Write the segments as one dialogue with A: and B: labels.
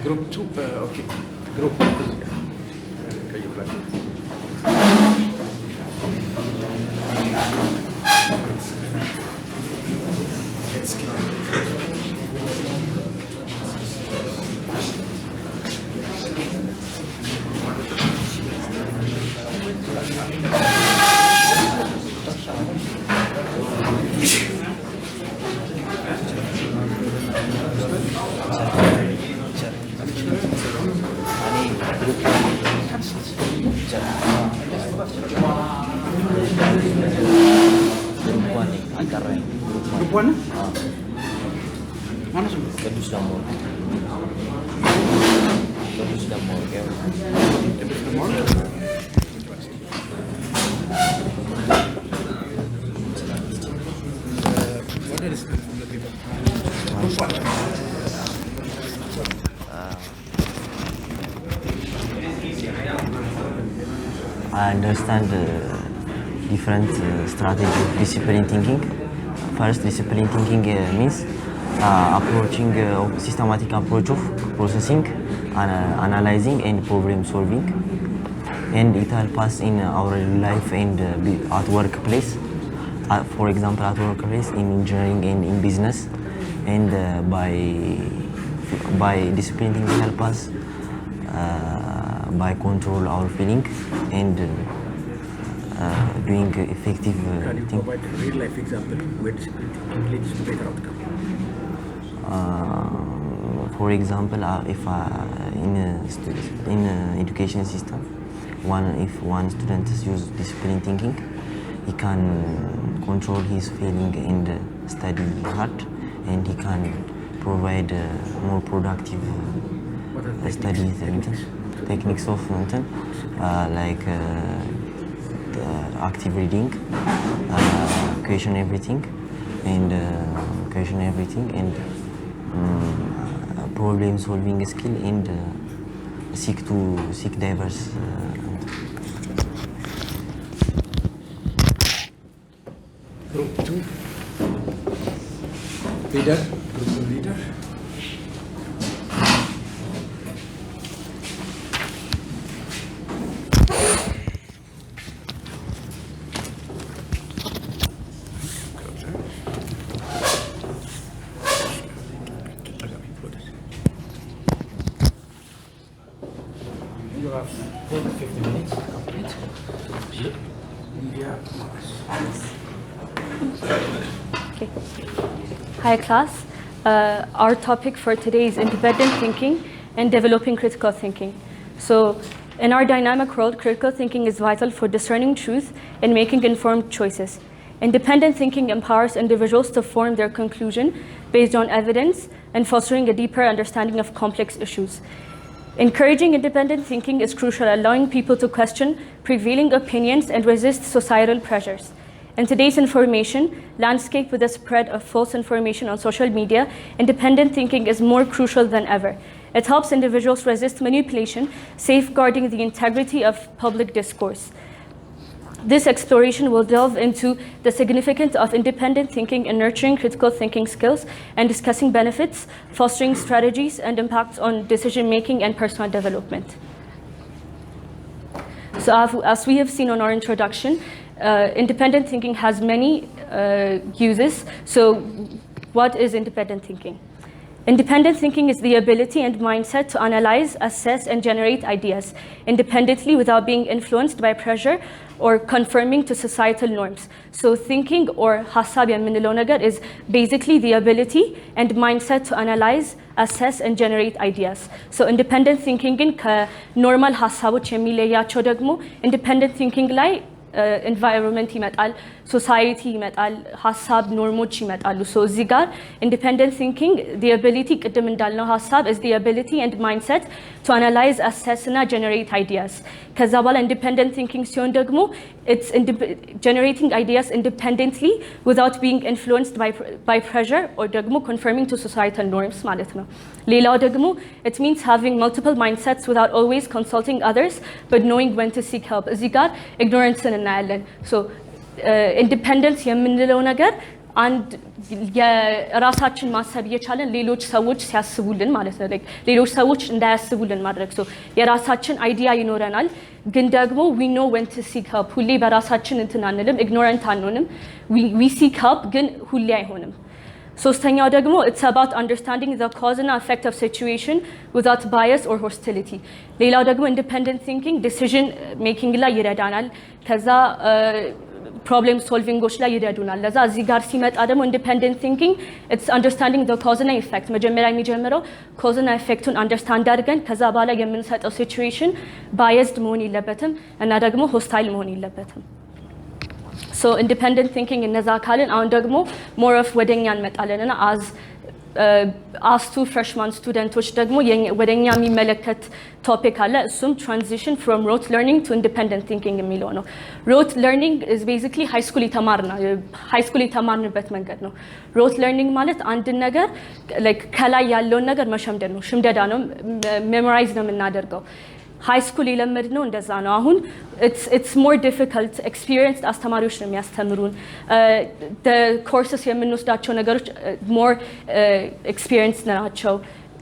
A: Group 2, okay. Group 1? Mana semua?
B: Kedus Damor. Kedus Damor kayak.
A: Kedus Damor. What is the people?
B: I understand different strategy of discipline thinking. First, discipline thinking means approaching systematic approach of processing, analyzing, and problem solving, and it helps us in our life and at workplace. For example, at workplace, in engineering and in business, and by discipline thinking help us by control our feeling and doing effective
A: Can you
B: thing.
A: provide a real life example where discipline thinking leads to better outcome?
B: For example, if in education system, if one student use discipline thinking, he can control his feeling and study hard, and he can provide more productive study techniques of like active reading, question everything, and problem solving skill, and seek diverse.
A: Group 2. Leader. Group 2 leader. You have 50 minutes complete. Yeah.
C: Okay. Hi class. Our topic for today is independent thinking and developing critical thinking. So in our dynamic world, critical thinking is vital for discerning truth and making informed choices. Independent thinking empowers individuals to form their conclusion based on evidence and fostering a deeper understanding of complex issues. Encouraging independent thinking is crucial, allowing people to question prevailing opinions and resist societal pressures. In today's information landscape, with the spread of false information on social media, independent thinking is more crucial than ever. It helps individuals resist manipulation, safeguarding the integrity of public discourse. This exploration will delve into the significance of independent thinking in nurturing critical thinking skills and discussing benefits, fostering strategies, and impacts on decision-making and personal development. So as we have seen on our introduction, independent thinking has many uses. So what is independent thinking? Independent thinking is the ability and mindset to analyze, assess, and generate ideas independently without being influenced by pressure or conforming to societal norms. So thinking, or ሀሳብ የምንለው ነገር, is basically the ability and mindset to analyze, assess, and generate ideas. So independent thinking ግን ከኖርማል ሀሳቦች የሚለያቸው ደግሞ independent thinking ላይ environment ይመጣል፣ ሶሳይቲ ይመጣል፣ ሀሳብ ኖርሞች ይመጣሉ። ሶ እዚህ ጋር independent thinking the ability ቅድም እንዳልነው ሀሳብ is the ability and mindset to analyze, assess እና generate ideas። ከዛ በኋላ independent thinking ሲሆን ደግሞ it's generating ideas independently without being influenced by pressure or ደግሞ conforming to societal norms ማለት ነው። ሌላው ደግሞ it means having multiple mindsets without always consulting others but knowing when to seek help። እዚህ ጋር ignorance እናያለን። ሶ ኢንዲፔንደንስ የምንለው ነገር አንድ የራሳችን ማሰብ እየቻለን ሌሎች ሰዎች ሲያስቡልን ማለት ነው ሌሎች ሰዎች እንዳያስቡልን ማድረግ የራሳችን አይዲያ ይኖረናል ግን ደግሞ we know when to seek help ሁሌ በራሳችን እንትን አንልም ignorant አንሆንም we seek help ግን ሁሌ አይሆንም ሶስተኛው ደግሞ it's about understanding the cause and effect of situation without bias or hostility ሌላው ደግሞ independent thinking decision making ላይ ይረዳናል ከዛ problem solving ላይ ይረዱናል ለዛ እዚህ ጋር ሲመጣ ደግሞ independent thinking it's understanding the cause and effect መጀመሪያ የሚጀምረው cause and effectን understand አድርገን ከዛ በኋላ የምንሰጠው situation biased መሆን የለበትም እና ደግሞ hostile መሆን የለበትም so independent thinking እነዛ ካልን አሁን ደግሞ more of ወደኛ እንመጣለንና as two freshman students ደግሞ ወደኛ የሚመለከት topic አለ እሱም transition from rote learning to independent thinking የሚለው ነው rote learning is basically high school የተማርንበት መንገድ ነው rote learning ማለት አንድ ነገር like ከላይ ያለውን ነገር መሸምደድ ነው ሽምደዳ ነው memorize ነው የምናደርገው high school የለመድነው እንደዛ ነው አሁን it's more difficult experienced አስተማሪዎች ነው የሚያስተምሩን the courses የምንወስዳቸው ነገሮች more experienced ናቸው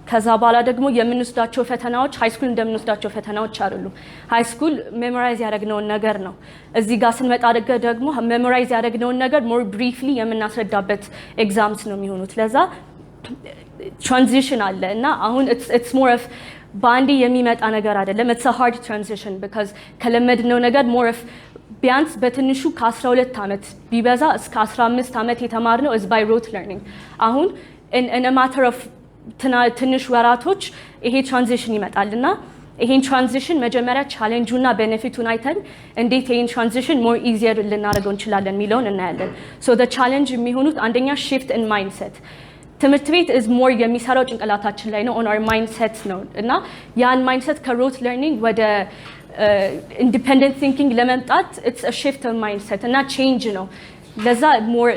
C: ከዛ በኋላ ደግሞ የምንወስዳቸው ፈተናዎች high school እንደምንወስዳቸው ፈተናዎች አይደሉም high school memorize ያደረግነውን ነገር ነው እዚህ ጋር ስንመጣ ደግሞ memorize ያደረግነውን ነገር more briefly የምናስረዳበት exams ነው የሚሆኑት ለዛ transition አለ እና አሁን it's more of ባንዲ የሚመጣ ነገር አይደለም it's a hard transition because ከለመድነው ነገር more of ቢያንስ በትንሹ ከ12 አመት ቢበዛ እስከ 15 አመት የተማርነው is by rote learning አሁን in a matter of ትንሽ ወራቶች ይሄ transition ይመጣልና ይሄን transition መጀመሪያ ቻሌንጁና ቤኔፊቱን አይተን እንዴት ይሄን transition more easier ልናደርገው እንችላለን የሚለውን እናያለን so the challenge የሚሆኑት አንደኛ shift in mindset ትምህርት ቤት is more የሚሰራው ጭንቅላታችን ላይ ነው on our mindset ነው እና ያን mindset ከrote learning ወደ independent thinking ለመምጣት it's a shift of mindset እና change ነው ለዛ more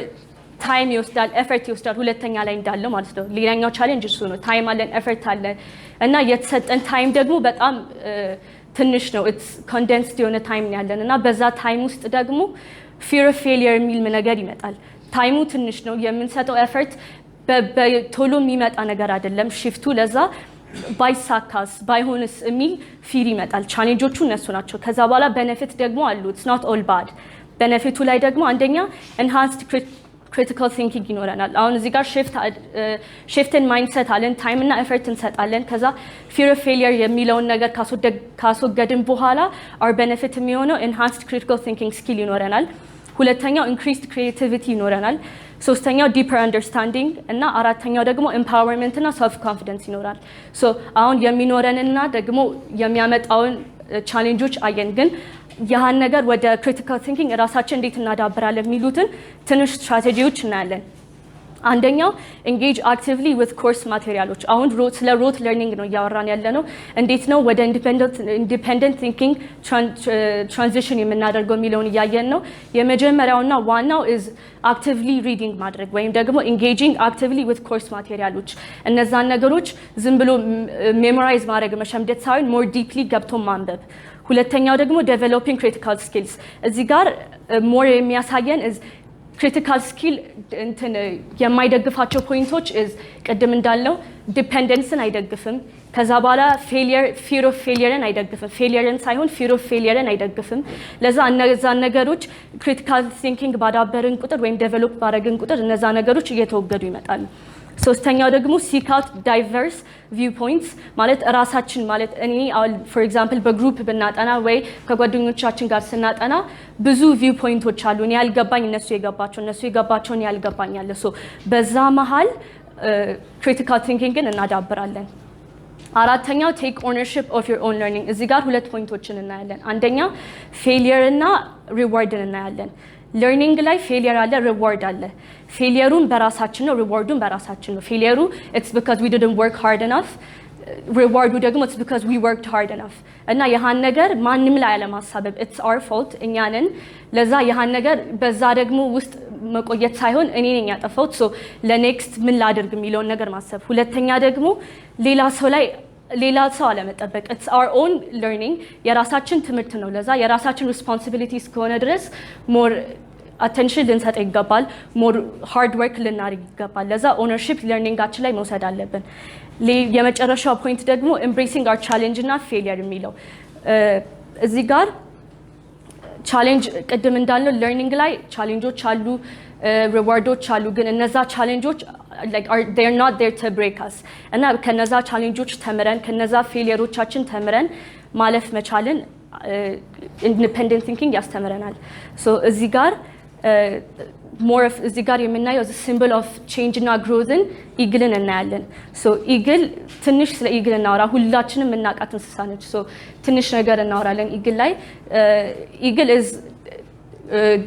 C: time ይወስዳል effort ይወስዳል ሁለተኛ ላይ እንዳለው ማለት ነው ሌላኛው challenge እሱ ነው time አለን effort አለን እና የተሰጠን time ደግሞ በጣም ትንሽ ነው it's condensed የሆነ time ያለን እና በዛ time ውስጥ ደግሞ fear of failure የሚል ነገር ይመጣል ታይሙ ትንሽ ነው የምንሰጠው effort በቶሎ የሚመጣ ነገር አይደለም ሽፍቱ ለዛ ባይሳካስ ባይሆንስ የሚል ፊር ይመጣል ቻሌንጆቹ እነሱ ናቸው ከዛ በኋላ ቤኔፊት ደግሞ አሉ it's not all bad ቤኔፊቱ ላይ ደግሞ አንደኛ enhanced critical thinking ይኖረናል አሁን እዚህ ጋር shift in mindset አለን time እና effort እንሰጣለን ከዛ fear of failure የሚለውን ነገር ካስወገድን በኋላ our benefit የሚሆነው enhanced critical thinking skill ይኖረናል ሁለተኛው increased creativity ይኖረናል ሶስተኛው deeper understanding እና አራተኛው ደግሞ empowerment እና self confidence ይኖራል so አሁን የሚኖረንና ደግሞ የሚያመጣውን ቻሌንጆች አየን ግን ያሃን ነገር ወደ critical thinking ራሳችን እንዴት እናዳብራለን የሚሉትን ትንሽ ስትራቴጂዎች እናያለን አንደኛው engage actively with course materials አሁን ስለ rote learning ነው ያወራን ያለነው እንዴት ነው ወደ independent thinking transition የምናደርገው የሚለውን ያያየን ነው የመጀመሪያውና ዋናው is actively reading ማድረግ ወይም ደግሞ engaging actively with course materials እነዛን ነገሮች ዝም ብሎ memorize ማድረግ መሸምደድ ሳይሆን more deeply ገብቶ ማንበብ ሁለተኛው ደግሞ developing critical skills እዚህ ጋር more የሚያሳየን is critical skill እንትን የማይደግፋቸው ፖይንቶች is ቅድም እንዳልነው ዲፔንደንስን አይደግፍም ከዛ በኋላ fear of failureን አይደግፍም failureን ሳይሆን fear of failureን አይደግፍም ለዛ እነዛ ነገሮች critical thinking ባዳበርን ቁጥር ወይም develop ባረግን ቁጥር እነዛ ነገሮች እየተወገዱ ይመጣሉ ሶስተኛው ደግሞ seek out diverse viewpoints ማለት ራሳችን ማለት እኔ for example በግሩፕ ብናጠና ወይ ከጓደኞቻችን ጋር ስናጠና ብዙ viewpoints አሉ እኔ ያልገባኝ እነሱ የገባቸው እኔ ያልገባኝ አለ so በዛ መሃል critical thinking እናዳብራለን አራተኛው take ownership of your own learning እዚህ ጋር ሁለት ፖይንቶችን እናያለን አንደኛ failure እና reward እናያለን learning ላይ failure አለ reward አለ ፌሊየሩን በራሳችን ነው ሪዋርዱን በራሳችን ነው ፌሊየሩ it's because we didn't work hard enough ሪዋርዱ ደግሞ it's because we worked hard enough እና ያሃን ነገር ማንንም ላይ አለማሳበብ it's our fault እኛንን ለዛ ያሃን ነገር በዛ ደግሞ ውስጥ መቆየት ሳይሆን እኔ ነኝ ያጠፋሁት so ለኔክስት ምን ላድርግ የሚለውን ነገር ማሰብ ሁለተኛ ደግሞ ሌላ ሰው አለመጠበቅ it's our own learning የራሳችን ትምህርት ነው ለዛ የራሳችን responsibilities ከሆነ ድረስ more attention ልንሰጥ ይገባል more hard work ልናደርግ ይገባል ለዛ ownership learningጋችን ላይ መውሰድ አለብን የመጨረሻው ፖይንት ደግሞ embracing our challenge እና failure የሚለው እዚህ ጋር ቻሌንጅ ቅድም እንዳልነው learning ላይ ቻሌንጆች አሉ ሪዋርዶች አሉ ግን እነዛ ቻሌንጆች like they're not there to break us እና ከነዛ ቻሌንጆች ተምረን ከነዛ ፌሊየሮቻችን ተምረን ማለፍ መቻልን independent thinking ያስተምረናል so እዚህ ጋር more of እዚህ ጋር የምናየው symbol of change እና growthን ኢግልን እናያለን so ኢግል ትንሽ ስለ ኢግል እናወራ ሁላችንም እናቃት እንስሳ ነች so ትንሽ ነገር እናወራለን ኢግል ላይ ኢግል is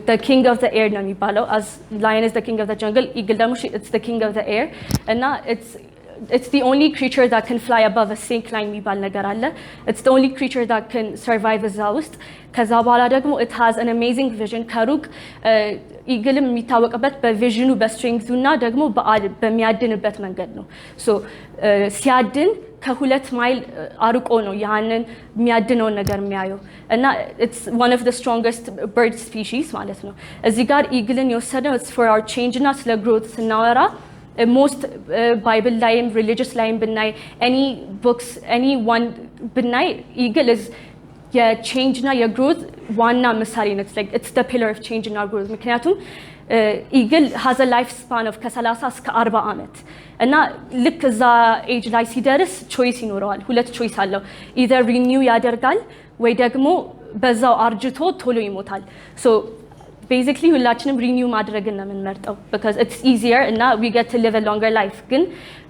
C: the king of the air ነው የሚባለው as lion is the king of the jungle eagle ደግሞ it's the king of the air እና it's the only creature that can fly above a snake line የሚባል ነገር አለ it's the only creature that can survive እዛ ውስጥ ከዛ በኋላ ደግሞ it has an amazing vision ከሩቅ ኢግልም የሚታወቅበት በቪዥኑ በስትሬንግዙ እና ደግሞ በሚያድንበት መንገድ ነው so ሲያድን ከ2 ማይል አርቆ ነው ያንን የሚያድነው ነገር የሚያየው እና it's one of the strongest bird species ማለት ነው እዚህ ጋር ኢግልን የወሰደው it's for our change እና ስለ growth ስናወራ most bible ላይም religious ላይም ብናይ any books anyone ብናይ eagle is የchange እና የgrowth ዋና ምሳሌ ነው like it's the pillar of change and our growth ምክንያቱም eagle has a lifespan of ከ30 እስከ 40 አመት እና ልክ እዛ ኤጅ ላይ ሲደርስ ቾይስ ይኖረዋል ሁለት ቾይስ አለው either renew ያደርጋል ወይ ደግሞ በዛው አርጅቶ ቶሎ ይሞታል so basically ሁላችንም renew ማድረግን ነው የምንመርጠው because it's easier እና we get to live a longer life ግን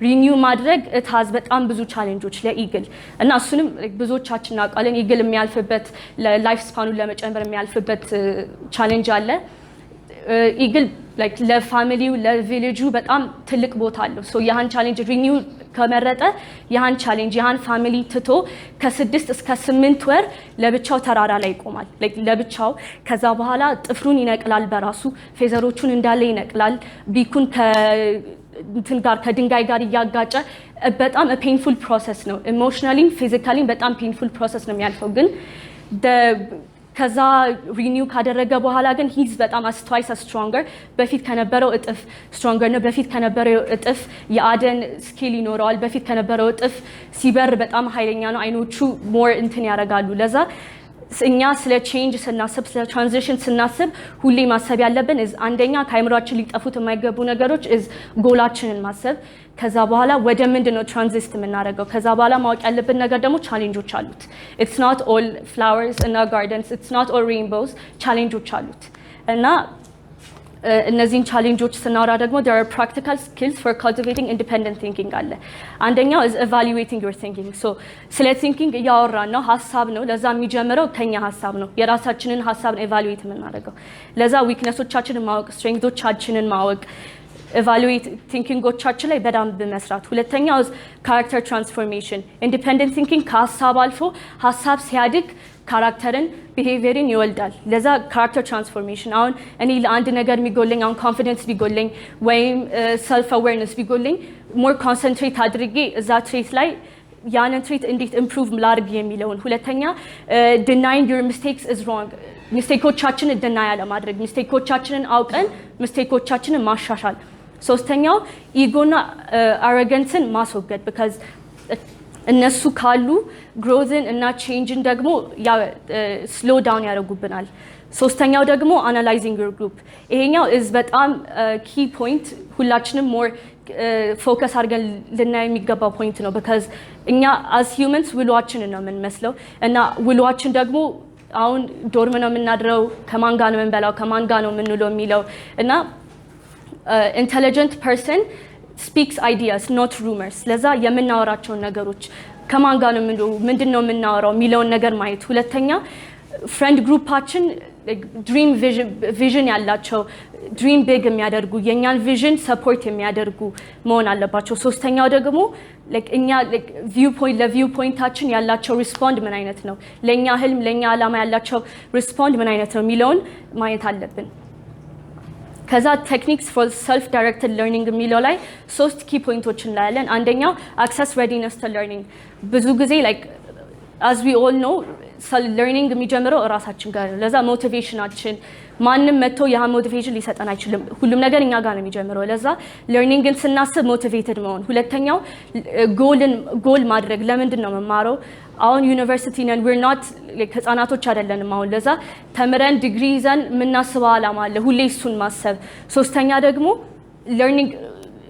C: renew ማድረግ it has በጣም ብዙ ቻሌንጆች ለኢግል እና እሱንም ብዙዎቻችን እናውቃለን ኢግል የሚያልፍበት ላይፍ ስፓኑን ለመጨመር የሚያልፍበት ቻሌንጅ አለ ኢግል like ለፋሚሊው ለቪሌጁ በጣም ትልቅ ቦታ አለው so ያሃን ቻሌንጅ renew ከመረጠ ያሃን ቻሌንጅ ያሃን ፋሚሊ ትቶ ከ6 እስከ 8 ወር ለብቻው ተራራ ላይ ይቆማል like ለብቻው ከዛ በኋላ ጥፍሩን ይነቅላል በራሱ ፌዘሮቹን እንዳለ ይነቅላል ቢኩን እንትን ጋር ከድንጋይ ጋር ያጋጨ በጣም a painful process ነው emotionally physically በጣም painful process ነው የሚያልፈው ግን ከዛ renew ካደረገ በኋላ ግን he's በጣም twice as stronger በፊት ከነበረው እጥፍ stronger ነው በፊት ከነበረው እጥፍ የአደን ስኪል ይኖረዋል በፊት ከነበረው እጥፍ ሲበር በጣም ኃይለኛ ነው አይኖቹ more እንትን ያረጋሉ ለዛ እኛ ስለ change ስናስብ ስለ transition ስናስብ ሁሌ ማሰብ ያለብን አንደኛ ከአይምሮአችን ሊጠፉት የማይገቡ ነገሮች ጎላችንን ማሰብ ከዛ በኋላ ወደ ምንድነው ትራንዚስት የምናደርገው ከዛ በኋላ ማወቅ ያለብን ነገር ደግሞ ቻሌንጆች አሉት it's not all flowers in our gardens it's not all rainbows ቻሌንጆች አሉት እና እነዚህን ቻሌንጆች ስናወራ ደግሞ there are practical skills for cultivating independent thinking አለ አንደኛው is evaluating your thinking so ስለ thinking እያወራን ነው ሐሳብ ነው ለዛ የሚጀምረው ከኛ ሐሳብ ነው የራሳችንን ሐሳብ ነው evaluate የምናደርገው ለዛ weaknessዎቻችንን ማወቅ strengthዎቻችንን ማወቅ evaluate thinkingዎቻችን ላይ በደንብ መስራት ሁለተኛው character transformation independent thinking ከሐሳብ አልፎ ሐሳብ ሲያድግ ካራክተርን ቢሄቪየርን ይወልዳል ለዛ character transformation አሁን እኔ ለአንድ ነገር የሚጎለኝ አሁን confidence ቢጎለኝ ወይም self awareness ቢጎለኝ more concentrate አድርጌ እዛ ትሬት ላይ ያንን ትሬት እንዴት improve ላድርግ የሚለውን ሁለተኛ denying your mistakes is wrong ሚስቴኮቻችንን deny አለማድረግ ሚስቴኮቻችንን አውቀን ሚስቴኮቻችንን ማሻሻል ሶስተኛው ኢጎና arroganceን ማስወገድ because እነሱ ካሉ growthን እና changeን ደግሞ slow down ያደርጉብናል ሶስተኛው ደግሞ analyzing your group ይሄኛው is በጣም key point ሁላችንም more focus አድርገን ልናየው የሚገባው point ነው because እኛ as humans ውሏችንን ነው የምንመስለው እና ውሏችን ደግሞ አሁን ዶርም ነው የምናድረው ከማን ጋር ነው የምንበላው ከማን ጋር ነው የምንውለው የሚለው እና intelligent person speaks ideas not rumors ለዛ የምናወራቸው ነገሮች ከማን ጋር ነው ምንድነው የምናወራው የሚለውን ነገር ማየት ሁለተኛ friend groupአችን dream vision ያላቸው dream big የሚያደርጉ የኛን vision support የሚያደርጉ መሆን አለባቸው ሶስተኛው ደግሞ እኛ viewpointአችን ያላቸው respond ምን አይነት ነው ለኛ ህልም ለኛ ዓላማ ያላቸው respond ምን አይነት ነው የሚለውን ማየት አለብን ከዛ techniques for self directed learning የሚለው ላይ ሶስት key points እናያለን አንደኛው access readiness to learning ብዙ ጊዜ as we all know learning የሚጀምረው ራሳችን ጋር ነው ለዛ ሞቲቬሽናችን ማንንም መጥቶ ያ ሞቲቬሽን ሊሰጠን አይችልም ሁሉም ነገር እኛ ጋር ነው የሚጀምረው ለዛ ለርኒንግን ስናስብ ሞቲቬትድ መሆን ሁለተኛው ጎል ማድረግ ለምንድን ነው መማረው አሁን ዩኒቨርሲቲ ነን we're not ህፃናቶች አይደለንም አሁን ለዛ ተምረን ዲግሪ ይዘን የምናስበው ዓላማ አለ ሁሌ እሱን ማሰብ ሶስተኛ ደግሞ ለርኒንግ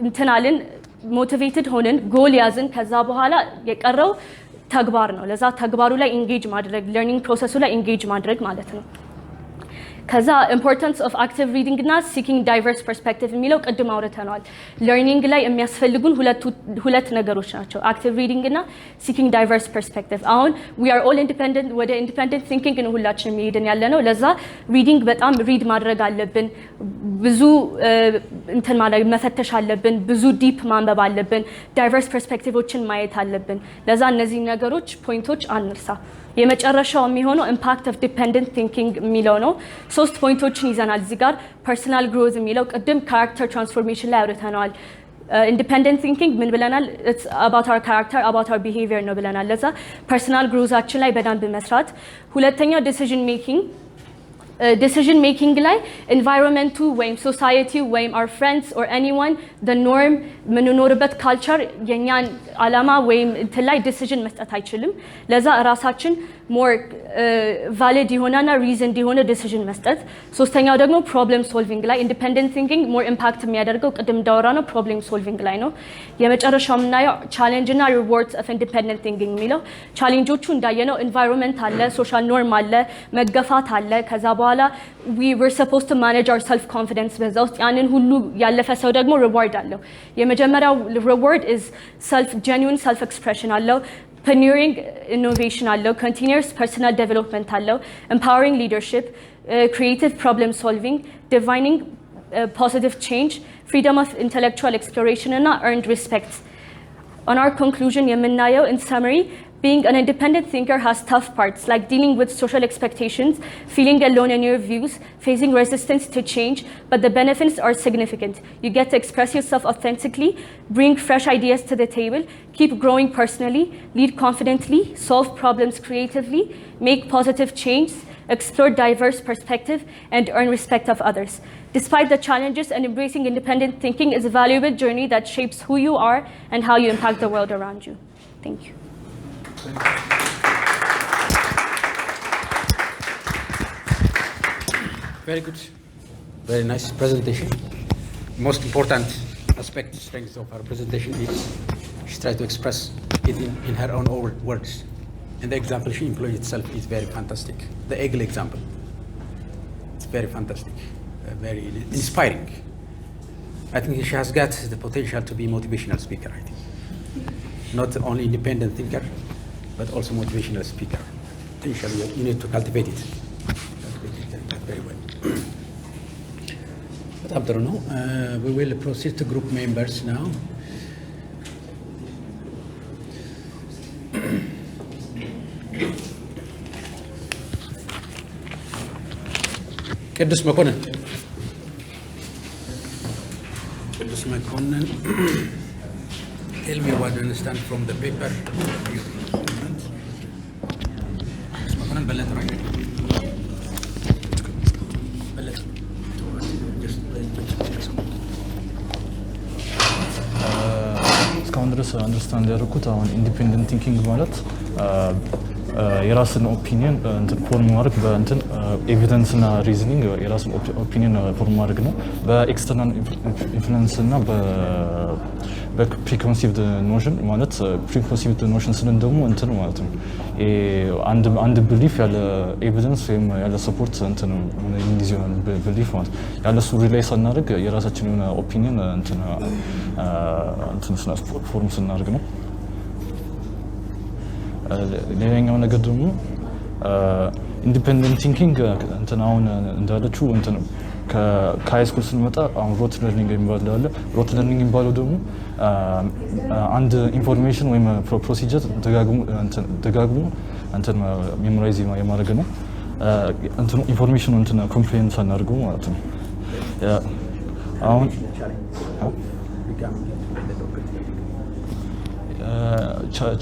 C: እንትናልን ሞቲቬትድ ሆነን ጎል ያዝን ከዛ በኋላ የቀረው ተግባር ነው ለዛ ተግባሩ ላይ ኢንጌጅ ማድረግ ለርኒንግ ፕሮሰሱ ላይ ኢንጌጅ ማድረግ ማለት ነው ከዛ importance of active reading እና seeking diverse perspective የሚለው ቅድም አውርተናል learning ላይ የሚያስፈልጉን ሁለት ነገሮች ናቸው active reading እና seeking diverse perspective አሁን we are all independent ወደ independent thinking ነው ሁላችንም እየሄድን ያለነው ለዛ reading በጣም read ማድረግ አለብን ብዙ እንትን ማለት መፈተሽ አለብን ብዙ ዲፕ ማንበብ አለብን diverse perspectiveዎችን ማየት አለብን ለዛ እነዚህ ነገሮች ፖይንቶች አንርሳ የመጨረሻው የሚሆነው impact of dependent thinking የሚለው ነው ሶስት ፖይንቶችን ይዘናል እዚህ ጋር personal growth የሚለው ቅድም character transformation ላይ አውርተናል independent thinking ምን ብለናል it's about our character about our behavior ነው ብለናል ለዛ personal growthአችን ላይ በደንብ መስራት ሁለተኛው decision making ላይ environment ወይም society ወይም our friends or anyone the norm ምንኖርበት culture የኛን ዓላማ ወይም እንትን ላይ decision መስጠት አይችልም ለዛ ራሳችን more valid የሆነና reasoned የሆነ decision መስጠት ሶስተኛው ደግሞ problem solving ላይ independent thinking more impact የሚያደርገው ቅድም እንዳወራ ነው problem solving ላይ ነው የመጨረሻው የምናየው challenge እና rewards of independent thinking የሚለው ቻሌንጆቹ እንዳየነው environment አለ social norm አለ መገፋት አለ ከዛ በኋላ we were supposed to manage our self confidence በዛ ውስጥ ያንን ሁሉ ያለፈ ሰው ደግሞ reward አለው የመጀመሪያው reward is genuine self expression አለው pioneering innovation አለው continuous personal development አለው empowering leadership creative problem solving divining positive change freedom of intellectual exploration and earned respect on our conclusion የምናየው in summary being an independent thinker has tough parts like dealing with social expectations, feeling alone in your views, facing resistance to change, but the benefits are significant. You get to express yourself authentically, bring fresh ideas to the table, keep growing personally, lead confidently, solve problems creatively, make positive change, explore diverse perspective, and earn respect of others. Despite the challenges and embracing independent thinking is a valuable journey that shapes who you are and how you impact the world around you. Thank you.
A: Very good. Very nice presentation. Most important aspect, strength of our presentation is she tried to express it in her own words. And the example she employed itself is very fantastic. The eagle example. It's very fantastic. Very inspiring. I think she has got the potential to be a motivational speaker, I think. Not only independent thinker, but also motivational speaker. Potentially, you need to cultivate it. Very well. But after now, we will proceed to group members now. Kedus Makonnen. Kedus Makonnen. Tell me what you understand from the paper.
D: እስካሁን ድረስ አንደርስታንድ ያደረኩት አሁን ኢንዲፔንደንት ቲንኪንግ ማለት የራስን ኦፒኒየን እንትን ፎርም ማድረግ በእንትን ኤቪደንስ እና ሪዝኒንግ የራስን ኦፒኒየን ፎርም ማድረግ ነው በኤክስተርናል ኢንፍሉዌንስ እና በፕሪኮንሲቭድ ኖሽን ማለት ፕሪኮንሲቭድ ኖሽን ስልን ደግሞ እንትን ማለት ነው አንድ ብሊፍ ያለ ኤቪደንስ ወይም ያለ ሰፖርት እንትን ኢንዲዚዮናል ብሊፍ ማለት ያለ እሱ ሪላይ ሳናደርግ የራሳችን የሆነ ኦፒኒየን እንትን ፎርም ስናደርግ ነው ሌላኛው ነገር ደግሞ ኢንዲፔንደንት ቲንኪንግ እንትን አሁን እንዳለችው እንትን ከሃይ ስኩል ስንመጣ አሁን ሮት ለርኒንግ የሚባለው አለ ሮት ለርኒንግ የሚባለው ደግሞ አንድ ኢንፎርሜሽን ወይም ፕሮሲጀር ደጋግሞ እንትን ሜሞራይዝ የማድረግ ነው እንትን ኢንፎርሜሽኑ እንትን ኮምፕሌንት ሳናደርገው ማለት ነው አሁን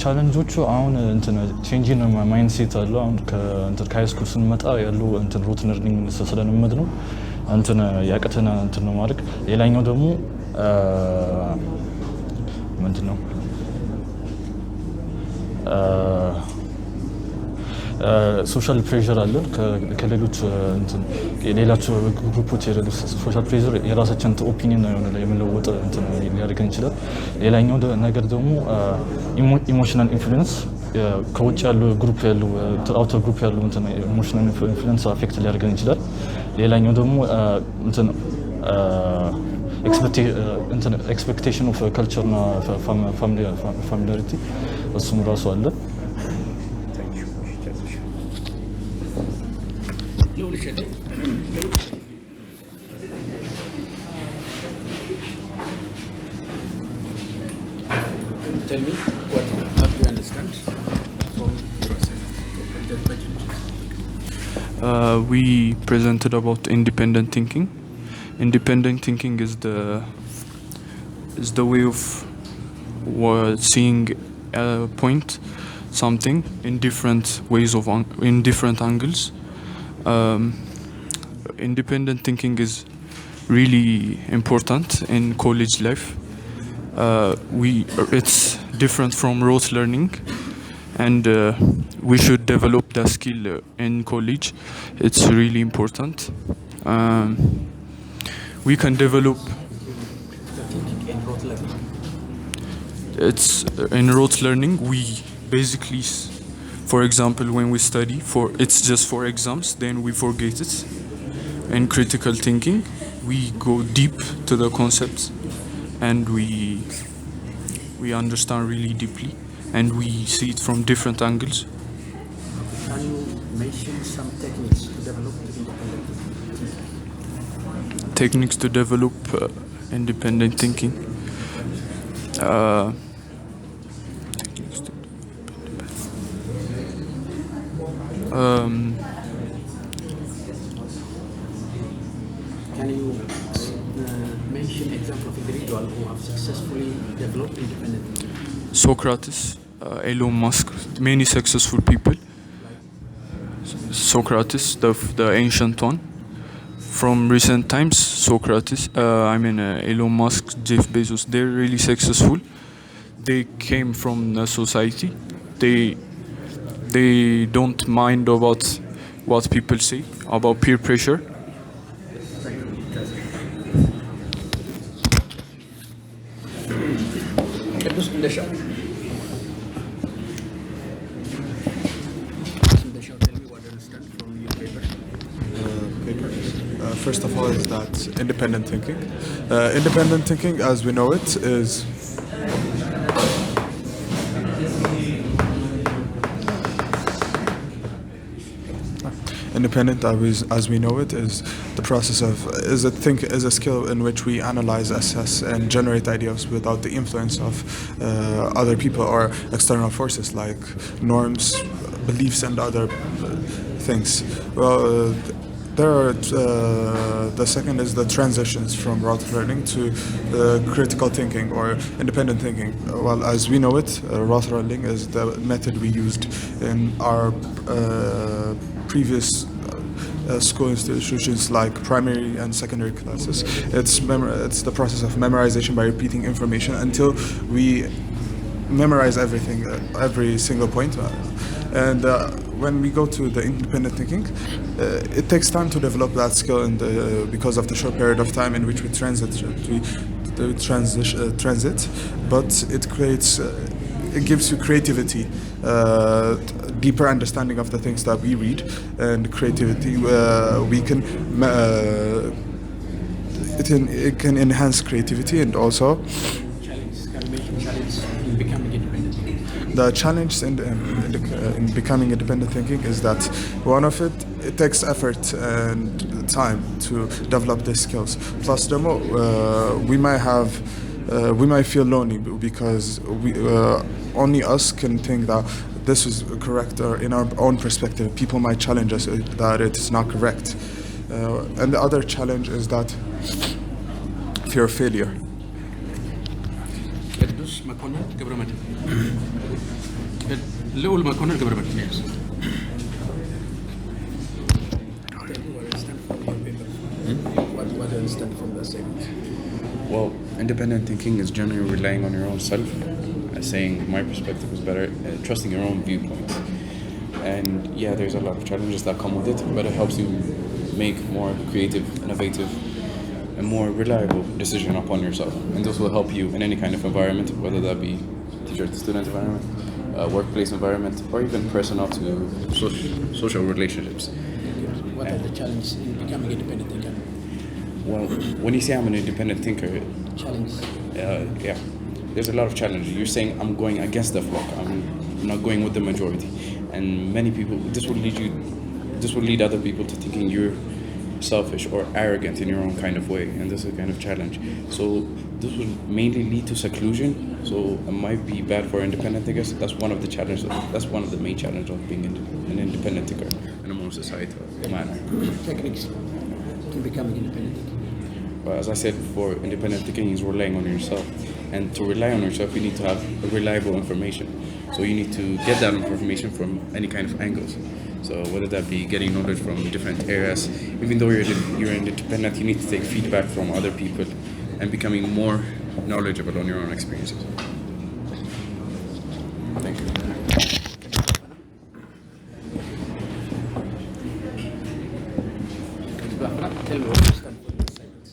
D: ቻለንጆቹ አሁን እንትን ቼንጂን ማይንድ ሴት አለው። አሁን ከእንትን ከሃይ ስኩል ስንመጣ ያለው እንትን ሩት ለርኒንግ ስለለመድ ነው እንትን ያቀተና እንትን ነው ማለት። ሌላኛው ደግሞ ምንድነው ሶሻል ፕሬዠር አለ። ከሌሎች እንትን ሌላቸው ግሩፖች የሌሎች ሶሻል ፕሬዠር የራሳችን ኦፒኒየን ነው የሆነ የምንለወጥ እንትን ሊያደርገን ይችላል። ሌላኛው ነገር ደግሞ ኢሞሽናል ኢንፍሉዌንስ ከውጭ ያለው ግሩፕ ያለው አውተር ግሩፕ ያለው እንትን ኢሞሽናል ኢንፍሉዌንስ አፌክት ሊያደርገን ይችላል። ሌላኛው ደግሞ እንትን ኤክስፔክቴሽን ኦፍ ካልቸር እና ፋሚሊያሪቲ እሱም ራሱ አለ።
A: Tell me what do you understand from your side?
E: We presented about independent thinking. Independent thinking is the way of seeing a point, something in different ways in different angles. Independent thinking is really important in college life. It's different from rote learning, and we should develop that skill in college. It's really important. We can develop. It's in rote learning. We basically, for example, when we study it's just for exams, then we forget it. In critical thinking, we go deep to the concepts, and we understand really deeply, and we see it from different angles.
A: Can you mention some techniques to develop independent thinking?
E: Techniques to develop independent thinking.
A: Can you mention example of individual who have successfully developed independent thinking?
E: Socrates, Elon Musk, many successful people. Socrates, the ancient one. From recent times, Socrates, Elon Musk, Jeff Bezos, they're really successful. They came from the society. They don't mind about what people say, about peer pressure.
A: Tell me what you understand from your paper.
F: First of all, is that independent thinking. Independent thinking, as we know it, is independent, as we know it, is the process of is a skill in which we analyze, assess, and generate ideas without the influence of other people or external forces like norms, beliefs, and other things. Well, the second is the transitions from rote learning to critical thinking or independent thinking. Well, as we know it, rote learning is the method we used in our previous school institutions like primary and secondary classes. It's the process of memorization by repeating information until we memorize everything, every single point. And when we go to the independent thinking, it takes time to develop that skill, and because of the short period of time in which we transit, but it creates, it gives you creativity, deeper understanding of the things that we read, and creativity. We can it can enhance creativity, and also the challenge in becoming independent thinking is that one of it takes effort and time to develop these skills. Plus, we might feel lonely because only us can think that this is correct, or in our own perspective, people might challenge us that it is not correct. And the other challenge is that fear of failure.
A: መኮንን ገብረመድህን ልዑል መኮንን ገብረመድህን yes.
G: What do you understand from that statement?
H: Well, independent thinking is generally relying on your own self, saying my perspective is better, trusting your own viewpoint. And yeah, there's a lot of challenges that come with it, but it helps you make more creative, innovative, and more reliable decision upon yourself. And this will help you in any kind of environment, whether that be teacher to student environment, workplace environment, or even personal to social relationships.
G: What are the challenges in becoming independent thinker?
H: Well, when you say I'm an independent thinker,
G: Challenges.
H: yeah, there's a lot of challenges. You're saying I'm going against the flock. I'm not going with the majority, and many people. This will lead other people to thinking you're selfish or arrogant in your own kind of way, and this is a kind of challenge. So this will mainly lead to seclusion. So it might be bad for independent thinkers. That's one of the challenges. That's one of the main challenges of being an independent thinker in a more societal manner.
G: Techniques to becoming independent thinker.
H: But as I said before, independent thinking is relying on yourself. And to rely on yourself, you need to have reliable information. So you need to get that information from any kind of angles. So whether that be getting knowledge from different areas, even though you're independent, you need to take feedback from other people and becoming more knowledgeable on your own experiences. Thank you.
G: Tell me what you stand for this statement.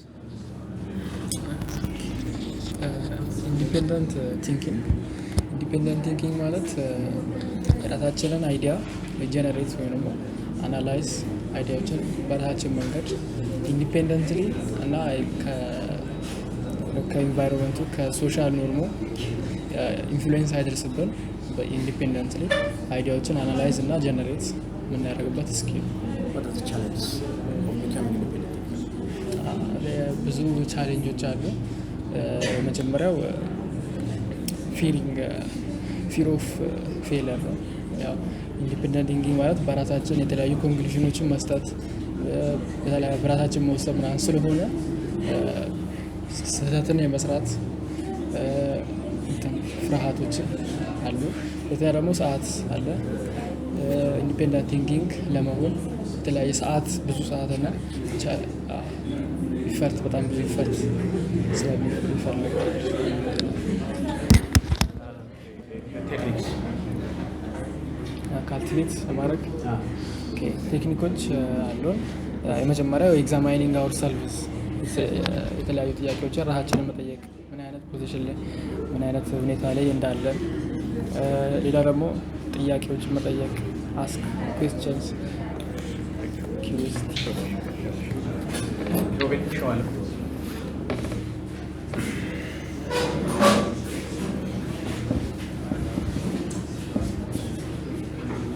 I: ኢንዲፔንደንት ቲንኪንግ ማለት የራሳችንን አይዲያ ጀነሬት ወይም ደግሞ አናላይዝ አይዲያዎችን በራሳችን መንገድ ኢንዲፔንደንትሊ እና ከኢንቫይሮንመንቱ ከሶሻል ኖርሙ ኢንፍሉዌንስ አይደርስብን በኢንዲፔንደንትሊ አይዲያዎችን አናላይዝ እና ጀነሬት የምናደርግበት ስኪል።
G: What are the challenges of becoming independent thinker?
I: ብዙ ቻሌንጆች አሉ። መጀመሪያው ፊር ኦፍ ፌለር ነው። ያው ኢንዲፔንደንት ቲንኪንግ ማለት በራሳችን የተለያዩ ኮንክሉዥኖችን መስጠት በራሳችን መወሰን ምናምን ስለሆነ ስህተትን የመስራት ፍርሃቶችን አሉ። በተለይ ደግሞ ሰዓት አለ። ኢንዲፔንደንት ቲንኪንግ ለመሆን የተለያየ ሰዓት ብዙ ሰዓትና ኢፈርት በጣም ብዙ ኢፈርት ስለሚፈልግ
G: Techniques.
I: ካልኩሌት ለማድረግ ቴክኒኮች አሉን። የመጀመሪያው ኤግዛማይኒንግ አወር ሰልቭስ የተለያዩ ጥያቄዎችን ራሳችንን መጠየቅ፣ ምን አይነት ፖዚሽን ላይ ምን አይነት ሁኔታ ላይ እንዳለን። ሌላ ደግሞ ጥያቄዎችን መጠየቅ አስክ ኩዌስቸንስ ኪዩሪዮሲቲ።
G: Robin, show up.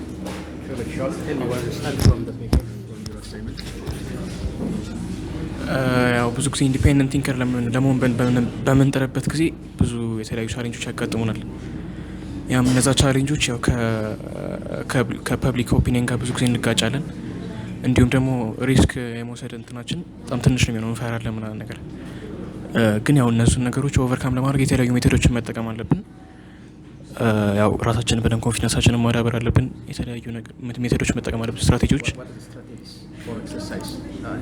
G: Tell me what you stand from the beginning from your assignment.
J: ያው ብዙ ጊዜ ኢንዲፔንደንት ቲንከር ለመሆን በምንጥርበት ጊዜ ብዙ የተለያዩ ቻሌንጆች ያጋጥሙናል። ያም እነዛ ቻሌንጆች ያው ከፐብሊክ ኦፒኒየን ጋር ብዙ ጊዜ እንጋጫለን። እንዲሁም ደግሞ ሪስክ የመውሰድ እንትናችን በጣም ትንሽ ነው የሚሆነው፣ እንፈራለን ምናምን ነገር። ግን ያው እነሱን ነገሮች ኦቨርካም ለማድረግ የተለያዩ ሜቶዶችን መጠቀም አለብን። ያው ራሳችንን በደንብ ኮንፊደንሳችንን ማዳበር አለብን። የተለያዩ ሜቶዶች መጠቀም አለብን፣ ስትራቴጂዎች።
G: What are the strategies for exercise?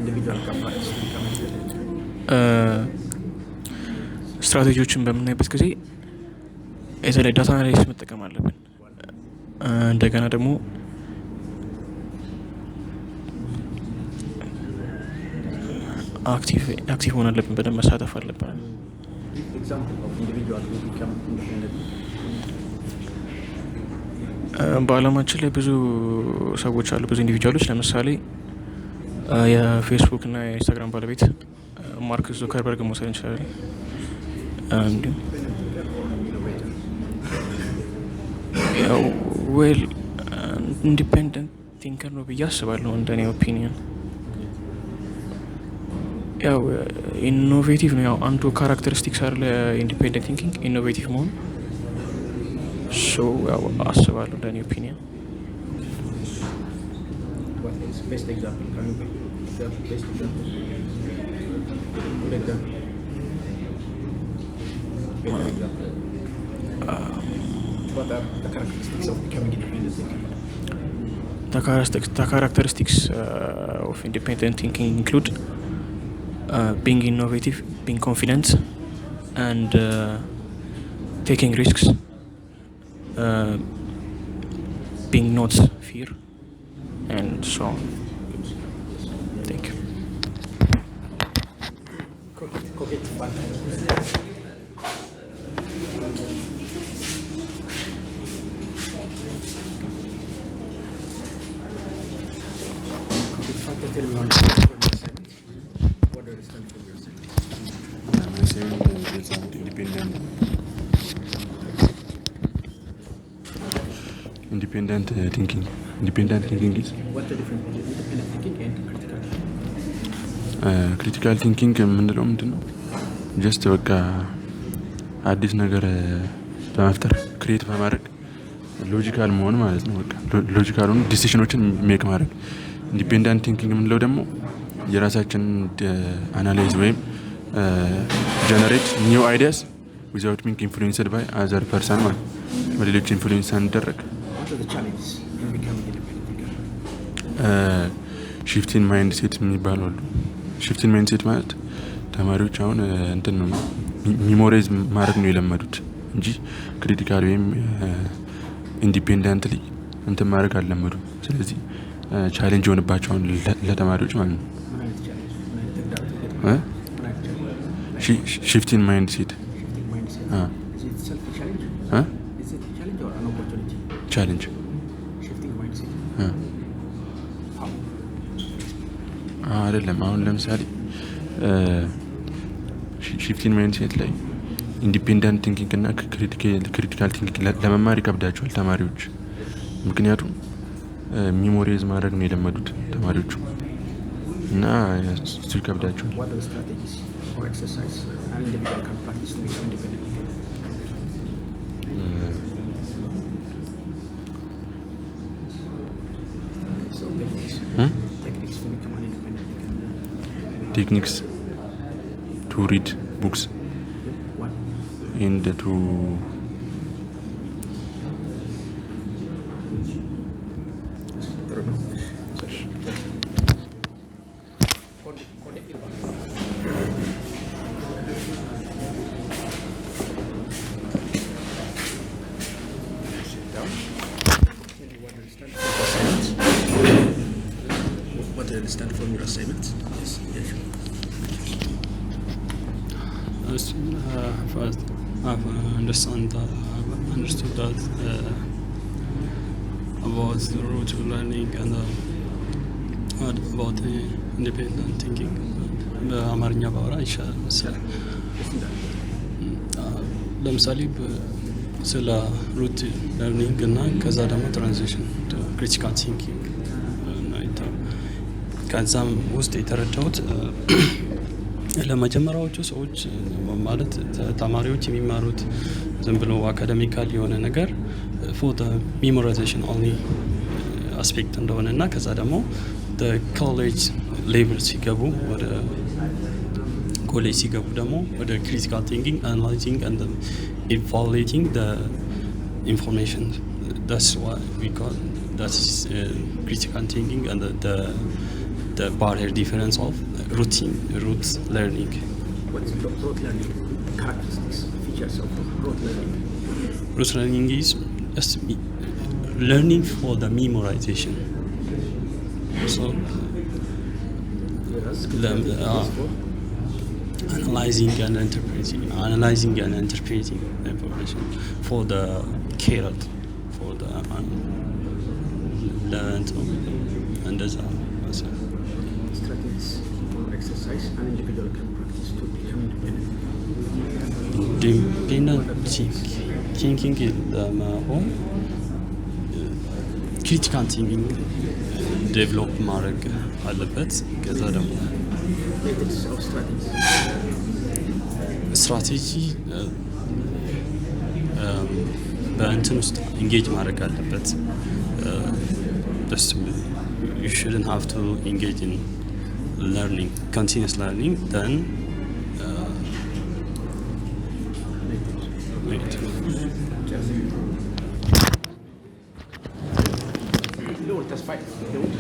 G: Individual practice to become independent.
J: ስትራቴጂዎችን በምናይበት ጊዜ የተለያዩ ዳታ አናላይሲስ መጠቀም አለብን። እንደገና ደግሞ አክቲቭ ሆን አለብን፣ በደንብ መሳተፍ አለብን።
G: Example of individual who become independent.
J: በአለማችን ላይ ብዙ ሰዎች አሉ፣ ብዙ ኢንዲቪጁዋሎች። ለምሳሌ የፌስቡክ እና የኢንስታግራም ባለቤት ማርክ ዙከርበርግ መውሰድ እንችላለን። እንዲሁም ያው ዌል ኢንዲፔንደንት ቲንከር ነው ብዬ አስባለሁ እንደኔ ኦፒኒየን። ያው ኢኖቬቲቭ ነው። ያው አንዱ ካራክተሪስቲክስ አለ ኢንዲፔንደንት ቲንኪንግ ኢኖቬቲቭ መሆን። ሶ ያው አስባለሁ እንደኔ ኦፒኒየን።
G: What is best example? Can you give the best example? Good example. Better example. What are the characteristics of becoming independent thinker?
J: The characteristics of independent thinking include being innovative, being confident, and taking risks, being not fear, and so on. Thank you.
G: Cognitive function. Tell me one from your assignment. What do you understand from your assignment?
H: My assignment is on independent thinking. Independent thinking is
G: What the difference between independent thinking and critical thinking?
H: ክሪቲካል ቲንኪንግ የምንለው ምንድን ነው? ጀስት በቃ አዲስ ነገር በመፍጠር ክሬት በማድረግ ሎጂካል መሆን ማለት ነው። በቃ ሎጂካል ሆኖ ዲሲሽኖችን ሜክ ማድረግ። ኢንዲፔንደንት ቲንኪንግ የምንለው ደግሞ የራሳችን አናላይዝ ወይም ጀነሬት ኒው አይዲያስ ዊዛውት ቢንግ ኢንፍሉዌንስድ ባይ አዘር ፐርሰን ማለት በሌሎች ኢንፍሉዌንስ ሳንደረግ።
G: What are the challenges in becoming independent thinker?
H: ሺፍቲን ማይንድ ሴት የሚባሉ አሉ። ሺፍቲን ማይንድ ሴት ማለት ተማሪዎች አሁን እንትን ነው ሚሞራይዝ ማድረግ ነው የለመዱት እንጂ ክሪቲካል ወይም ኢንዲፔንደንትሊ እንትን ማድረግ አልለመዱም። ስለዚህ ቻሌንጅ የሆንባቸውን ለተማሪዎች ማለት ነው። ሺፍቲን ማይንድ ሴት ቻሌንጅ አይደለም። አሁን ለምሳሌ ሺፍቲን ማይንድ ሴት ላይ ኢንዲፔንደንት ቲንኪንግ እና ክሪቲካል ቲንኪንግ ለመማር ይከብዳቸዋል ተማሪዎች። ምክንያቱም ሚሞሪዝ ማድረግ ነው የለመዱት ተማሪዎቹ እና እሱ ይከብዳቸዋል።
G: What are the strategies or exercise an individual can practice to become independent thinker? So techniques to become an independent thinker.
H: Techniques to read books and to
G: What do you understand from your assignment? Yes, yes.
K: First, I've understood that about the route to learning and about independent thinking. በአማርኛ ባወራ ይሻላል መሰለኝ። ለምሳሌ ስለ ሩት ለርኒንግ እና ከዛ ደግሞ ትራንዚሽን ክሪቲካል ቲንኪንግ ከዛም ውስጥ የተረዳሁት ለመጀመሪያዎቹ ሰዎች ማለት ተማሪዎች የሚማሩት ዝም ብሎ አካደሚካል የሆነ ነገር ፎር ሚሞራይዜሽን ኦንሊ አስፔክት እንደሆነ እና ከዛ ደግሞ ኮሌጅ ሌቭል ሲገቡ ወደ ኮሌጅ ሲገቡ ደግሞ ወደ ክሪቲካል ቲንኪንግ አናላይዚንግ ኤንድ ኢቫሉዌቲንግ ዘ ኢንፎርሜሽን that's what we call that's critical thinking and the barrier difference of rote learning.
G: What is rote learning? Characteristics, features of rote learning.
K: Rote learning is just learning for the memorization. So analyzing and interpreting the information for the cared, for the learned, and as a
G: strategies or exercise an individual can practice to become independent.
K: Independent thinking is critical thinking develop ማድረግ አለበት። ከዛ ደግሞ ስትራቴጂ በእንትን ውስጥ ኢንጌጅ ማድረግ አለበት። you shouldn't have to engage in learning, continuous learning, then
A: ልውል ተስፋዬ ልውል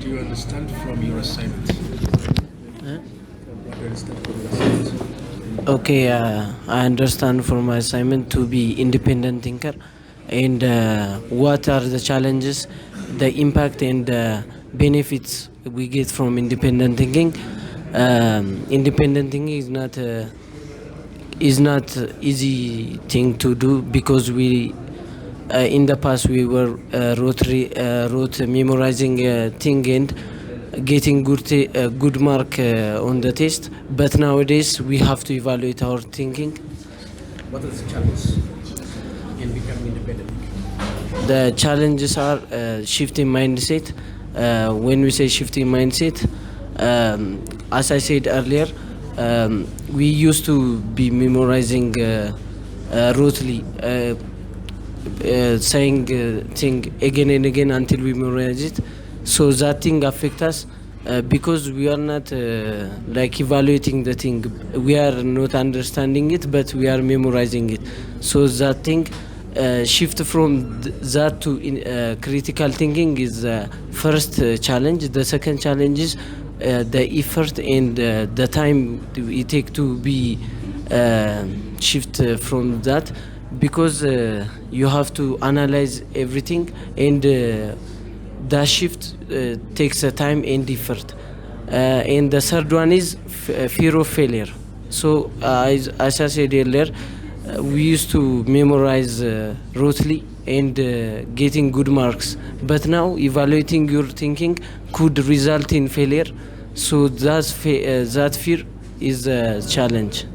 A: do you understand from your assignment? What do you understand from your assignment?
L: Okay, I understand from my assignment to be independent thinker, and what are the challenges, the impact, and the benefits we get from independent thinking. Independent thinking is not easy thing to do because we in the past we were rote memorizing thing and getting good mark on the test, but nowadays we have to evaluate our thinking.
A: What are the challenges in becoming independent?
L: The challenges are shifting mindset. When we say shifting mindset, as I said earlier, we used to be memorizing rotely, saying thing again and again until we memorize it. So that thing affects us because we are not like evaluating the thing. We are not understanding it, but we are memorizing it. So that thing shift from that to critical thinking is the first challenge. The second challenge is the effort and the time we take to be shift from that, because you have to analyze everything, and that shift takes a time and effort. And the third one is fear of failure. So as I said earlier, we used to memorize rotely and getting good marks, but now evaluating your thinking could result in failure. So that fear is a challenge.